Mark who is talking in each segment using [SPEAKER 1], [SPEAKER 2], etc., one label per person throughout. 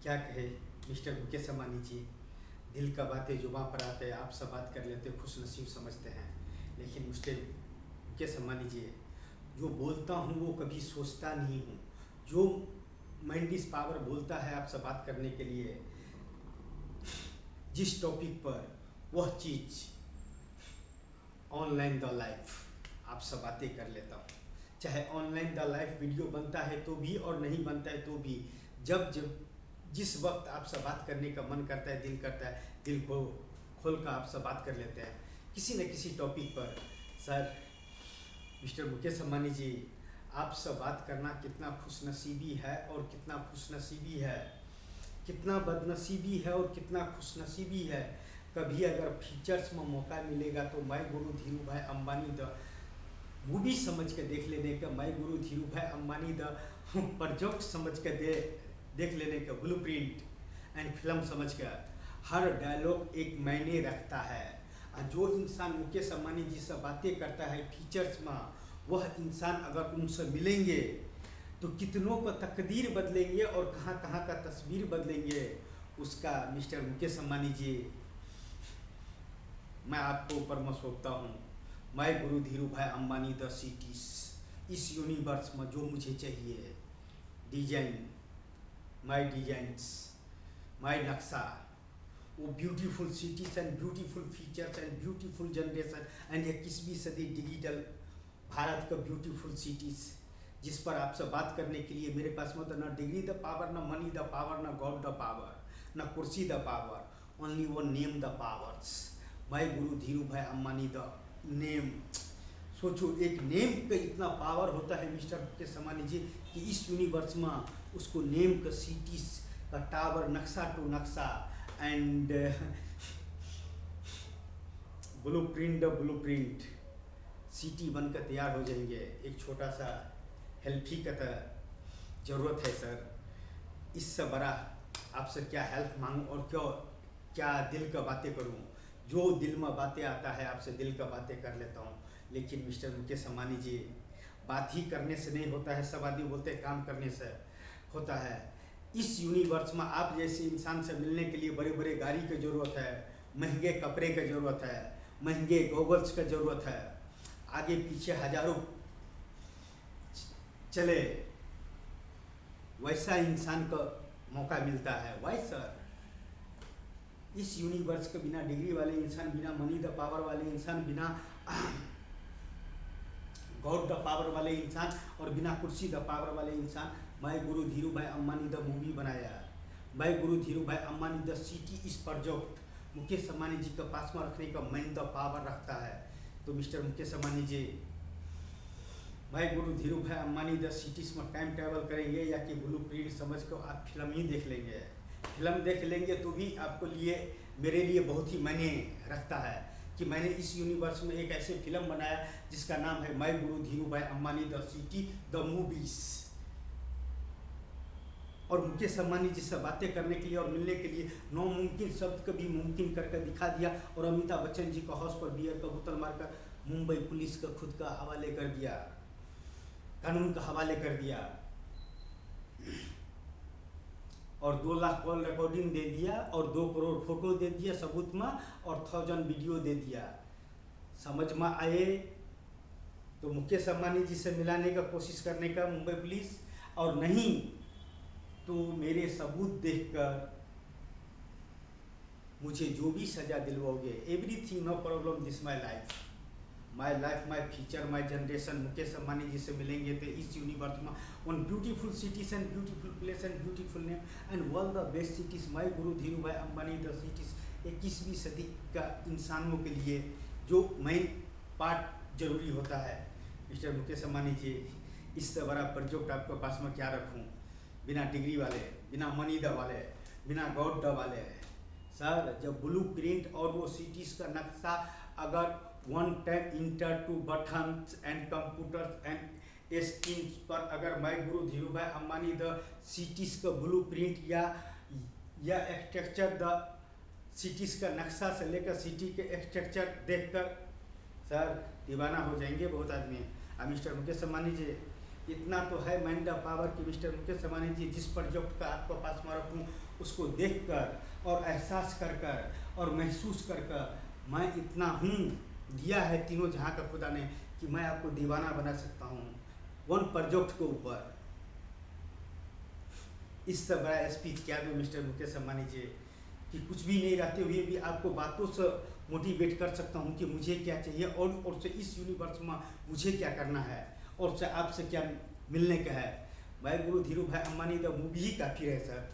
[SPEAKER 1] क्या कहे मिस्टर मुकेश अंबानी जी। दिल का बातें जुबां पर आते हैं, आप सब बात कर लेते, खुश नसीब समझते हैं। लेकिन मिस्टर मुकेश अंबानी जी, जो बोलता हूँ वो कभी सोचता नहीं हूँ। जो माइंड इस पावर बोलता है आपसे बात करने के लिए, जिस टॉपिक पर, वह चीज़ ऑनलाइन द लाइफ आपसे बातें कर लेता हूँ। चाहे ऑनलाइन द लाइफ वीडियो बनता है तो भी और नहीं बनता है तो भी, जब जब जिस वक्त आपसे बात करने का मन करता है, दिल करता है, दिल को खोल कर आपसे बात कर लेते हैं किसी न किसी टॉपिक पर। सर मिस्टर मुकेश अंबानी जी, आपसे बात करना कितना खुशनसीबी है और कितना खुशनसीबी है, कितना बदनसीबी है और कितना खुशनसीबी है। कभी अगर फीचर्स में मौका मिलेगा तो माय गुरु धीरू भाई अंबानी द मूवी समझ के देख लेने का, माय गुरु धीरू भाई अंबानी द प्रोजेक्ट समझ के देख लेने का, ब्लूप्रिंट एंड फिल्म समझ कर। हर डायलॉग एक मायने रखता है। और जो इंसान मुकेश अंबानी जी से बातें करता है फीचर्स में, वह इंसान अगर उनसे मिलेंगे तो कितनों का तकदीर बदलेंगे और कहाँ कहाँ का तस्वीर बदलेंगे उसका। मिस्टर मुकेश अंबानी जी, मैं आपको ऊपर में सोचता हूँ, माय गुरु धीरू भाई अंबानी द सिटीज, इस यूनिवर्स में जो मुझे चाहिए डिजाइन, माय डिजाइंस, माय नक्शा, वो beautiful cities and beautiful features and beautiful generation and 21वीं सदी डिजिटल भारत का ब्यूटीफुल सिटीज, जिस पर आपसे बात करने के लिए मेरे पास में तो ना डिग्री द पावर, ना मनी द पावर, ना गॉड द पावर, ना कुर्सी the power, only one name the powers. My guru Dhiru भाई अंबानी द नेम। सोचो, एक नेम का इतना पावर होता है मिस्टर मुकेश अंबानी जी कि इस यूनिवर्स में उसको नेम का सिटीज का टावर, नक्शा टू नक्शा एंड ब्लूप्रिंट सिटी बनकर तैयार हो जाएंगे। एक छोटा सा हेल्प ही का ज़रूरत है सर। इससे बड़ा आपसे क्या हेल्प मांगूं और क्यों, क्या दिल का बातें करूं। जो दिल में बातें आता है आपसे दिल का बातें कर लेता हूं। लेकिन मिस्टर मुकेश अंबानी जी, बात ही करने से नहीं होता है, सब आदमी बोलते हैं काम करने से होता है। इस यूनिवर्स में आप जैसे इंसान से मिलने के लिए बड़े बड़े गाड़ी की ज़रूरत है, महंगे कपड़े की ज़रूरत है, महंगे गॉगल्स की ज़रूरत है, आगे पीछे हजारों चले, वैसा इंसान का मौका मिलता है। वाई सर, इस यूनिवर्स के बिना डिग्री वाले इंसान, बिना मनी द पावर वाले इंसान, बिना गॉड द पावर वाले इंसान और बिना कुर्सी द पावर वाले इंसान, माय गुरु धीरू भाई अंबानी द मूवी बनाया, माय गुरु धीरू भाई अंबानी द सिटी इस प्रोजेक्ट मुकेश अंबानी जी के पास में रखने का मैन द पावर रखता है। तो मिस्टर मुकेश अंबानी जी, भाई गुरु धीरू भाई अंबानी द सिटीज में टाइम ट्रैवल करेंगे या कि ब्लूप्रिंट समझ कर आप फिल्म ही देख लेंगे। फिल्म देख लेंगे तो भी आपको लिए, मेरे लिए बहुत ही मायने रखता है कि मैंने इस यूनिवर्स में एक ऐसे फिल्म बनाया जिसका नाम है माय गुरु धीरू भाई Ambani the city the movies. और मुकेश अंबानी जी से बातें करने के लिए और मिलने के लिए नामुमकिन शब्द को भी मुमकिन करके दिखा दिया। और अमिताभ बच्चन जी का हाउस पर बियर का बोतल मारकर मुंबई पुलिस का खुद का हवाले कर दिया, कानून का हवाले कर दिया, और 2 लाख कॉल रिकॉर्डिंग दे दिया और 2 करोड़ फोटो दे दिया सबूत में और 1000 वीडियो दे दिया। समझ में आए तो मुकेश अंबानी जी से मिलाने का कोशिश करने का मुंबई पुलिस, और नहीं तो मेरे सबूत देखकर मुझे जो भी सजा दिलवाओगे, everything no problem, this my life, my life, my future, my generation. Mukesh Ambani ji से मिलेंगे तो इस यूनिवर्स में one beautiful cities and beautiful place and beautiful name and world the best cities, my guru Dhiru भाई अंबानी द सिटीज। 21वीं सदी का इंसानों के लिए जो मेन पार्ट जरूरी होता है। मिस्टर मुकेश अंबानी जी, इससे बड़ा प्रोजेक्ट आपके पास में क्या रखूँ, बिना डिग्री वाले, बिना मनी द वाले, बिना गॉड द वाले। सर, जब ब्लू प्रिंट और वो सिटीज का नक्शा अगर one time enter to button and computer and screen पर अगर माय गुरु धीरू भाई अंबानी द सिटीज का ब्लू प्रिंट या स्ट्रक्चर द सिटीज का नक्शा से लेकर सिटी के स्ट्रक्चर देखकर सर दीवाना हो जाएंगे बहुत आदमी। अब मिस्टर मुकेश अंबानी जी, इतना तो है माइंड द पावर कि मिस्टर मुकेश अंबानी जी, जिस प्रोजेक्ट का आपके पास मैं रखूँ उसको देखकर और एहसास कर कर और महसूस कर कर मैं इतना हूँ, दिया है तीनों जहाँ का खुदा ने, कि मैं आपको दीवाना बना सकता हूँ वन प्रोजेक्ट के ऊपर। इससे बड़ा स्पीच क्या दूँ मिस्टर मुकेश अंबानी जी, कि कुछ भी नहीं रहते हुए भी आपको बातों से मोटिवेट कर सकता हूँ कि मुझे क्या चाहिए और से इस यूनिवर्स में मुझे क्या करना है और से आपसे क्या मिलने का है। भाई गुरु धीरू भाई अंबानी द मूवी ही काफ़ी है सर।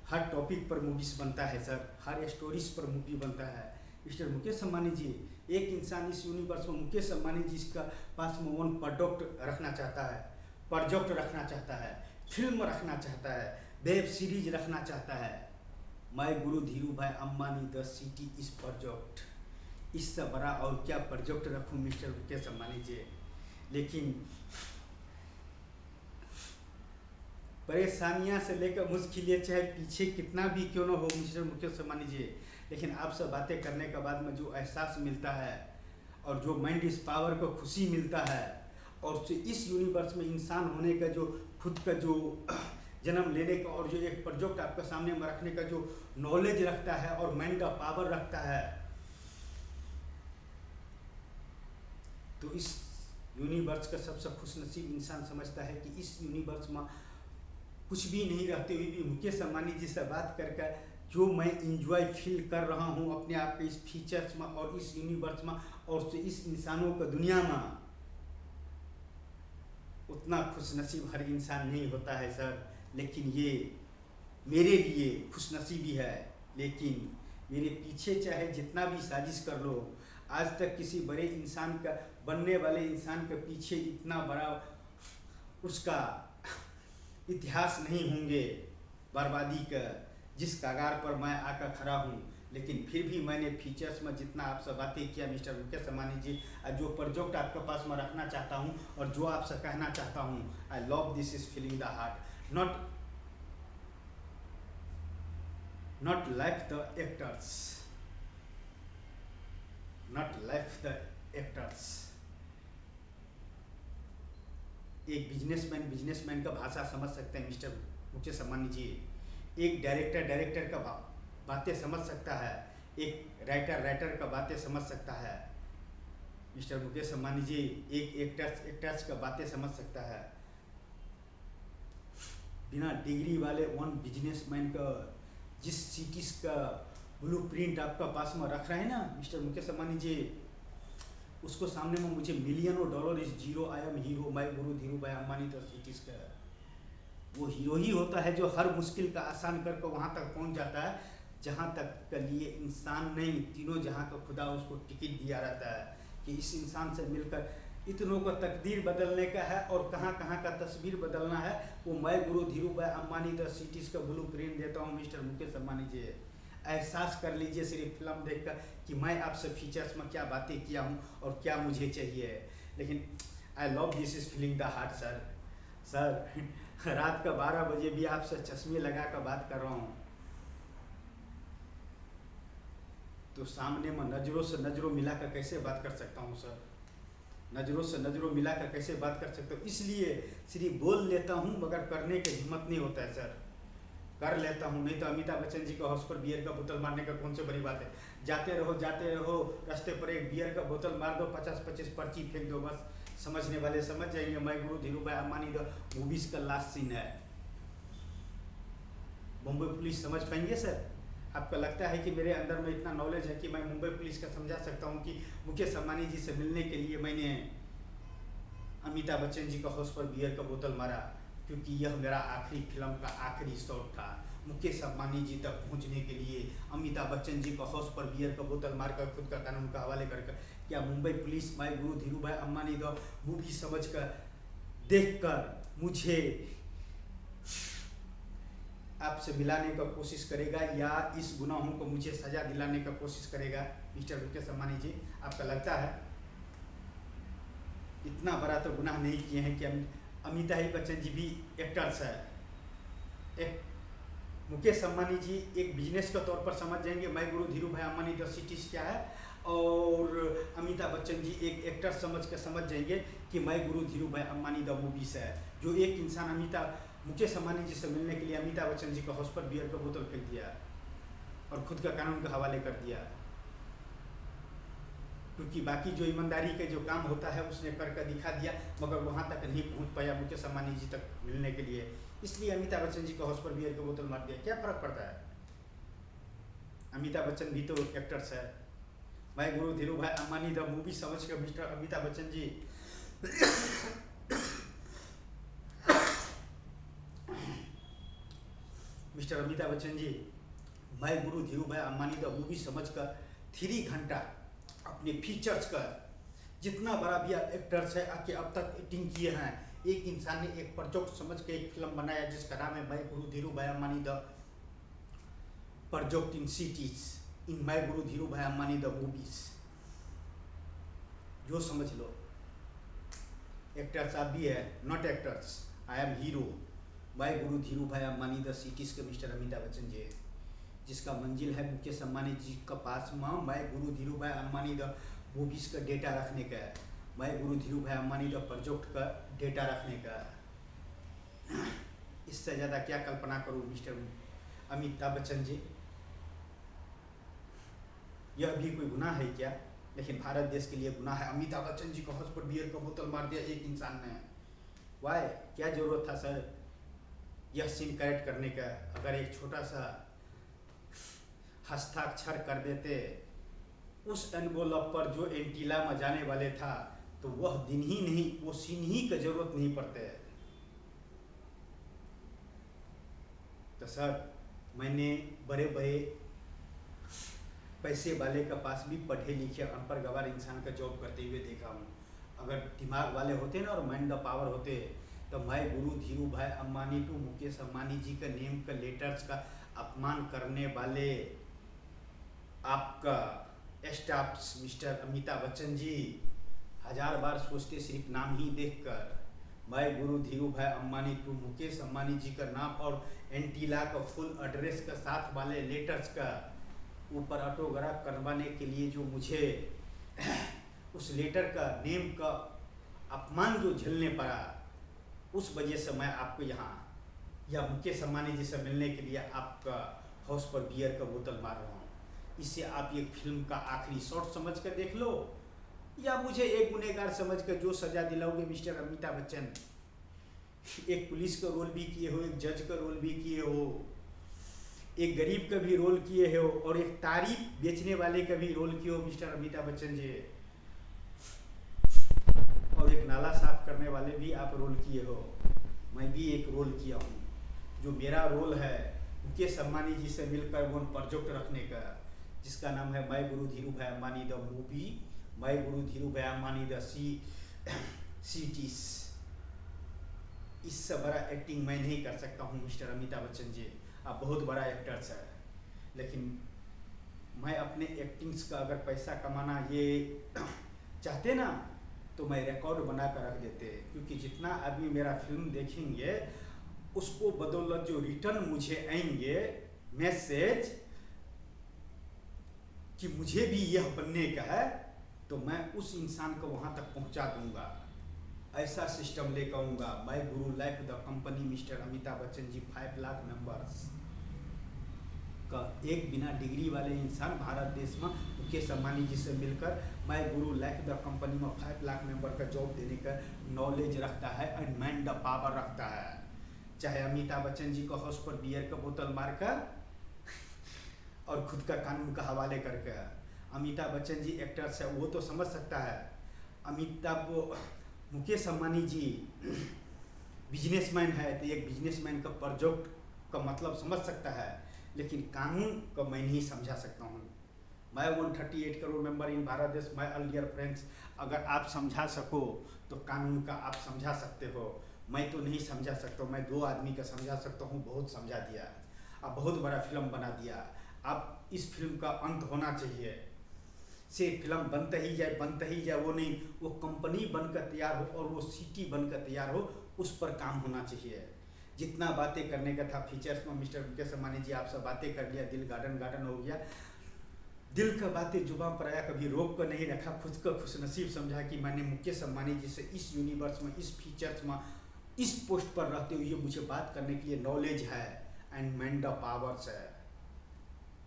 [SPEAKER 1] हर टॉपिक पर मूवीज बनता है सर, हर स्टोरीज पर मूवी बनता है। मिस्टर मुकेश अंबानी जी, एक इंसान इस यूनिवर्स में मुकेश अंबानी जी का पास में वन प्रोडक्ट रखना चाहता है, प्रोजेक्ट रखना चाहता है, फिल्म रखना चाहता है, वेब सीरीज रखना चाहता है। मैं गुरु धीरू भाई अंबानी द सिटी इस प्रोजेक्ट, इससे बड़ा और क्या प्रोजेक्ट रखूं मिस्टर मुकेश अंबानी जी। लेकिन परेशानियां से लेकर मुश्किलें चाहे पीछे कितना भी क्यों ना हो मिस्टर मुकेश अंबानी जी, लेकिन आपसे बातें करने के बाद में जो एहसास मिलता है और जो माइंड इस पावर को खुशी मिलता है और इस यूनिवर्स में इंसान होने का जो खुद का जो जन्म लेने का और जो एक प्रोजेक्ट आपके सामने में रखने का जो नॉलेज रखता है और माइंड का पावर रखता है, तो इस यूनिवर्स का सबसे खुशनसीब इंसान समझता है कि इस यूनिवर्स में कुछ भी नहीं रहते हुए भी मुकेश अंबानी जी से बात करके जो मैं इंजॉय फील कर रहा हूँ अपने आप के इस फीचर्स में और इस यूनिवर्स में और इस इंसानों का दुनिया में, उतना खुशनसीब हर इंसान नहीं होता है सर। लेकिन ये मेरे लिए खुशनसीबी है। लेकिन मेरे पीछे चाहे जितना भी साजिश कर लो, आज तक किसी बड़े इंसान का, बनने वाले इंसान के पीछे इतना बड़ा उसका इतिहास नहीं होंगे बर्बादी का, जिस कगार पर मैं आकर खड़ा हूँ। लेकिन फिर भी मैंने फीचर्स में जितना आपसे बातें किया मिस्टर मुकेश अंबानी जी, जो प्रोजेक्ट आपके पास मैं रखना चाहता हूँ और जो आपसे कहना चाहता हूँ, आई love this is feeling the heart, not like the actors, not like the actors. एक बिजनेसमैन का भाषा समझ सकते हैं मिस्टर मुकेश अंबानी जी, एक डायरेक्टर का बातें समझ सकता है, एक राइटर का बातें समझ सकता है मिस्टर मुकेश अंबानी जी, एक एक्टर्स का बातें समझ सकता है। बिना डिग्री वाले वन बिजनेसमैन का जिस सिटीज का ब्लूप्रिंट आपका पास में रख रहे हैं ना मिस्टर मुकेश अंबानी जी, उसको सामने में मुझे मिलियनों dollar is zero, I am hero, my guru Dhiru भाई अंबानी द सिटीज का। वो हीरो ही होता है जो हर मुश्किल का आसान करके वहाँ तक पहुँच जाता है जहाँ तक के लिए इंसान नहीं, तीनों जहाँ का खुदा उसको टिकट दिया रहता है कि इस इंसान से मिलकर इतनों का तकदीर बदलने का है और कहाँ कहाँ का तस्वीर बदलना है। वो मैं गुरु धीरू भाई अंबानी द सिटीज का ब्लूप्रिंट देता हूँ मिस्टर मुकेश अंबानी जी। एहसास कर लीजिए सिर्फ फिल्म देखकर कि मैं आपसे फीचर्स में क्या बातें किया हूँ और क्या मुझे चाहिए। लेकिन आई love this is feeling the heart sir रात का 12 बजे भी आपसे चश्मे लगा कर बात कर रहा हूँ, तो सामने में नज़रों से नज़रों मिलाकर कैसे बात कर सकता हूँ सर, नज़रों से नज़रों मिलाकर कैसे बात कर सकता हूँ। इसलिए सिर्फ बोल लेता हूँ मगर करने की हिम्मत नहीं होता है सर। कर लेता हूँ, नहीं तो अमिताभ बच्चन जी का हाउस पर बियर का बोतल मारने का कौन सी बड़ी बात है। जाते रहो रास्ते पर एक बियर का बोतल मार दो, 50-25 पर्ची फेंक दो, बस समझने वाले समझ जाएंगे। मैं गुरु धीरू भाई अंबानी द मूवीज का लास्ट सीन है। मुंबई पुलिस समझ पाएंगे सर? आपको लगता है कि मेरे अंदर में इतना नॉलेज है कि मैं मुंबई पुलिस का समझा सकता हूँ कि मुकेश अंबानी जी से मिलने के लिए मैंने अमिताभ बच्चन जी का हाउस पर बियर का बोतल मारा, क्योंकि यह मेरा आखिरी फिल्म का आखिरी शॉट था। मुकेश अंबानी जी तक पहुंचने के लिए अमिताभ बच्चन जी का हाउस पर बियर का बोतल मारकर खुद का कानून का हवाले कर क्या मुंबई पुलिस माय गुरु धीरू भाई अंबानी द मूवी समझ कर देख कर मुझे आपसे मिलाने का कोशिश करेगा या इस गुनाहों को मुझे सजा दिलाने का कोशिश करेगा मिस्टर मुकेश अंबानी जी? आपका लगता है? इतना बड़ा तो गुनाह नहीं किए हैं कि अमिताभ बच्चन जी भी एक्टर्स है। एक मुकेश अंबानी जी एक बिजनेस के तौर पर समझ जाएंगे मैं गुरु धीरू भाई अंबानी द सिटीज क्या है और अमिताभ बच्चन जी एक एक्टर समझ जाएंगे कि मैं गुरु धीरू भाई अम्बानी द मूवीज है। जो एक इंसान मुकेश अम्बानी जी से मिलने के लिए अमिताभ बच्चन जी का हाउस पर बियर का बोतल फेंक दिया और खुद का कानून के हवाले कर दिया, क्योंकि बाकी जो ईमानदारी के जो काम होता है उसने करके दिखा दिया, मगर वहाँ तक नहीं पहुँच पाया मुकेश अम्बानी जी तक मिलने के लिए, इसलिए अमिताभ बच्चन जी को हाउस पर बियर का बोतल मार दिया। क्या फर्क पड़ता है? अमिताभ बच्चन भी तो एक्टर्स है। भाई गुरु धीरू भाई अम्बानी द मूवी समझ कर मिस्टर अमिताभ बच्चन जी मिस्टर अमिताभ बच्चन जी भाई गुरु धीरू भाई अम्बानी द मूवी समझ कर 3 घंटा अपने फीचर्स का, जितना बड़ा भी एक्टर्स है आके अब तक एक्टिंग किए हैं, एक इंसान ने एक प्रोजेक्ट समझ के एक फिल्म बनाया जिसका नाम है भाई guru Dhiru bhai Ambani the project in cities in my guru Dhiru bhai Ambani the movies. जो समझ लो, एक्टर्स आप भी है, not actors, I am hero. भाई गुरु धीरू भाई अम्बानी द सिटीज के मिस्टर अमिताभ बच्चन जी, जिसका मंजिल है मुकेश अम्बानी जी का पास में भाई गुरु धीरू भाई अम्बानी द मूवीज का डेटा रखने का है, भाई गुरु धीरू भाई अम्बानी द प्रोजेक्ट का डेटा रखने का। इससे ज़्यादा क्या कल्पना करूँ मिस्टर अमिताभ बच्चन जी? यह भी कोई गुनाह है क्या? लेकिन भारत देश के लिए गुनाह है। अमिताभ बच्चन जी को हाउस पर बियर का बोतल मार दिया एक इंसान ने। वाई, क्या जरूरत था सर यह सीन करेक्ट करने का? अगर एक छोटा सा हस्ताक्षर कर देते उस एनवोलप पर जो एंटीला में जाने वाले था, तो वह दिन ही नहीं, वो सीन ही का जरूरत नहीं पड़ते। तो सर, मैंने बड़े बड़े पैसे वाले का पास भी पढ़े लिखे अनपढ़ गवार इंसान का जॉब करते हुए देखा हूँ। अगर दिमाग वाले होते ना और माइंड द पावर होते, तो मैं गुरु धीरू भाई अम्बानी टू मुकेश अम्बानी जी का नेम का लेटर्स का अपमान करने वाले आपका स्टाफ मिस्टर अमिताभ बच्चन जी 1000 बार सोचते सिर्फ नाम ही देखकर। मैं गुरु धीरू भाई अम्बानी टू मुकेश अम्बानी जी का नाम और एंटीला का फुल एड्रेस का साथ वाले लेटर्स का ऊपर ऑटोग्राफ करवाने के लिए जो मुझे उस लेटर का नेम का अपमान जो झेलने पड़ा, उस वजह से मैं आपको यहाँ या मुकेश अम्बानी जी से मिलने के लिए आपका हाउस पर बियर का बोतल मार रहा हूँ। इससे आप ये फिल्म का आखिरी शॉट समझ कर देख लो, या मुझे एक गुनहगार समझ कर जो सजा दिलाओगे मिस्टर अमिताभ बच्चन। एक पुलिस का रोल भी किए हो, एक जज का रोल भी किए हो, एक गरीब का भी रोल किए हो, और एक तारीफ बेचने वाले का भी रोल किए हो मिस्टर अमिताभ बच्चन जी, और एक नाला साफ करने वाले भी आप रोल किए हो। मैं भी एक रोल किया हूँ, जो मेरा रोल है मुकेश अम्बानी जी से मिलकर वो प्रोजेक्ट रखने का, जिसका नाम है माई guru Dhiru bhai Ambani the movie, my guru Dhiru bhai Ambani the cities. इससे बड़ा एक्टिंग मैं नहीं कर सकता हूँ मिस्टर अमिताभ बच्चन जी। आप बहुत बड़ा एक्टर्स है, लेकिन मैं अपने एक्टिंग्स का अगर पैसा कमाना ये चाहते ना, तो मैं रिकॉर्ड बना कर रख देते, क्योंकि जितना आदमी मेरा फिल्म देखेंगे उसको बदौलत जो रिटर्न मुझे आएंगे मैसेज कि मुझे भी यह बनने का है, तो मैं उस इंसान को वहां तक पहुंचा दूंगा। ऐसा सिस्टम लेकर आऊंगा। My guru life the company mister Amitabh Bachchan ji 5 lakh members का एक बिना डिग्री वाले इंसान भारत देश में मुकेश अम्बानी जी से मिलकर माई गुरु लाइफ द कंपनी में 5 लाख मेंबर का जॉब देने का नॉलेज रखता है एंड मैन द पावर रखता है। चाहे अमिताभ बच्चन जी को हाउस पर बियर का बोतल मारकर और खुद का कानून का हवाले करके। अमिताभ बच्चन जी एक्टर्स है, वो तो समझ सकता है। मुकेश अम्बानी जी बिजनेसमैन है, तो एक बिजनेसमैन का प्रोजेक्ट का मतलब समझ सकता है, लेकिन कानून को मैं नहीं समझा सकता हूँ। मैं 138 करोड़ मेंबर इन भारत देश, माय ऑल डियर फ्रेंड्स, अगर आप समझा सको तो कानून का आप समझा सकते हो। मैं तो नहीं समझा सकता, मैं 2 आदमी का समझा सकता हूँ, बहुत समझा दिया। अब बहुत बड़ा फिल्म बना दिया। अब इस फिल्म का अंत होना चाहिए। से फिल्म बनता ही जाए, वो नहीं, वो कंपनी बनकर तैयार हो और वो सिटी बनकर तैयार हो, उस पर काम होना चाहिए। जितना बातें करने का था फीचर्स में मिस्टर मुकेश अम्बानी जी, आप सब बातें कर लिया, दिल गार्डन हो गया। दिल का बातें जुबान पर आया, कभी रोक कर नहीं रखा, खुद को खुशनसीब समझा कि मैंने मुकेश अंबानी जी से इस यूनिवर्स में, इस फीचर्स में, इस पोस्ट पर रहते हुए मुझे बात करने के लिए नॉलेज है एंड मैन द पावर्स है।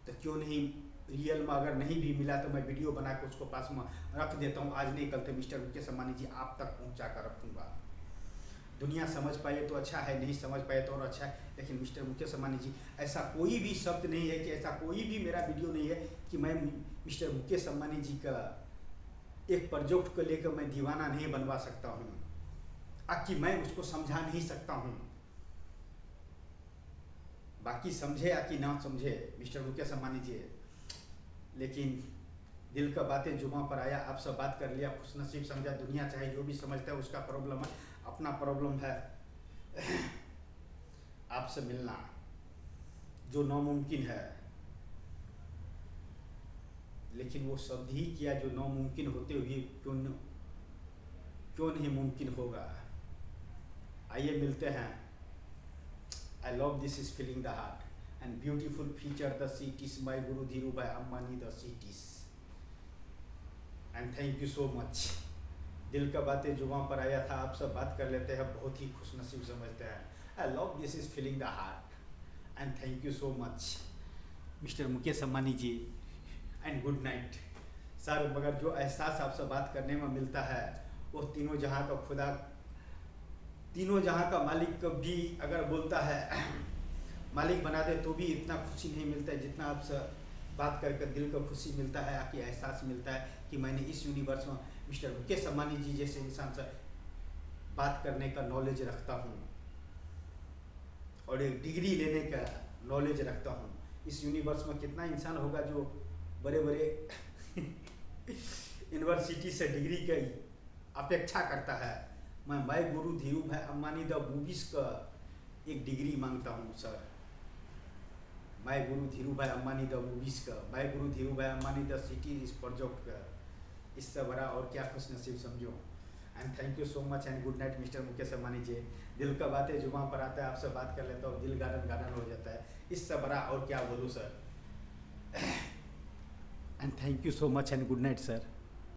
[SPEAKER 1] तो क्यों नहीं, रियल में अगर नहीं भी मिला तो मैं वीडियो बना के उसको पास में रख देता हूँ। आज नहीं कल तो मिस्टर मुकेश अंबानी जी आप तक पहुँचा कर रखूँगा। दुनिया समझ पाए तो अच्छा है, नहीं समझ पाए तो और अच्छा है, लेकिन मिस्टर मुकेश अंबानी जी, ऐसा कोई भी शब्द नहीं है कि ऐसा कोई भी मेरा वीडियो नहीं है कि मैं मिस्टर मुकेश अंबानी जी का एक प्रोजेक्ट को लेकर मैं दीवाना नहीं बनवा सकता हूँ, कि मैं उसको समझा नहीं सकता हूँ। बाकी समझे या कि ना समझे मिस्टर मुकेश अंबानी जी, लेकिन दिल का बातें जुबां पर आया, आपसे बात कर लिया, खुशनसीब समझा। दुनिया चाहे जो भी समझता है उसका प्रॉब्लम है, अपना प्रॉब्लम है आपसे मिलना जो नामुमकिन है, लेकिन वो सब ही किया जो नामुमकिन होते हुए क्यों नहीं मुमकिन होगा। आइए मिलते हैं। I love this is feeling the heart and beautiful feature the cities, my guru Dhirubhai Ambani the cities, and thank you so much. दिल का बातें जुबां पर आया था, आप सब बात कर लेते हैं, बहुत ही खुशनसीब समझते हैं। I love this is feeling the heart and thank you so much mister Mukesh Ambani ji, and good night sir. मगर जो एहसास आपसे बात करने में मिलता है वो तीनों जहाँ का खुदा, तीनों जहाँ का मालिक भी अगर बोलता है मालिक बना दे तो भी इतना खुशी नहीं मिलता है जितना आपसे बात करके दिल को खुशी मिलता है, आपकी एहसास मिलता है कि मैंने इस यूनिवर्स में मिस्टर मुकेश अंबानी जी जैसे इंसान से बात करने का नॉलेज रखता हूँ और एक डिग्री लेने का नॉलेज रखता हूँ। इस यूनिवर्स में कितना इंसान होगा जो बड़े बड़े यूनिवर्सिटी से डिग्री की अपेक्षा करता है। मैं माई गुरु धीरूभाई अंबानी द मूवीज का एक डिग्री मांगता हूँ sir. My guru Dhirubhai Ambani the movies का, my guru Dhirubhai Ambani the city इस प्रोजेक्ट का, इससे बड़ा और क्या खुश नसीब समझो। And thank you so much and good night mister Mukesh Ambani ji. दिल का बातें जुबां पर आता है, आपसे बात कर लेता हूँ, दिल गार्डन गार्डन हो जाता है, इससे बड़ा और क्या बोलूँ sir. And thank you so much and good night sir.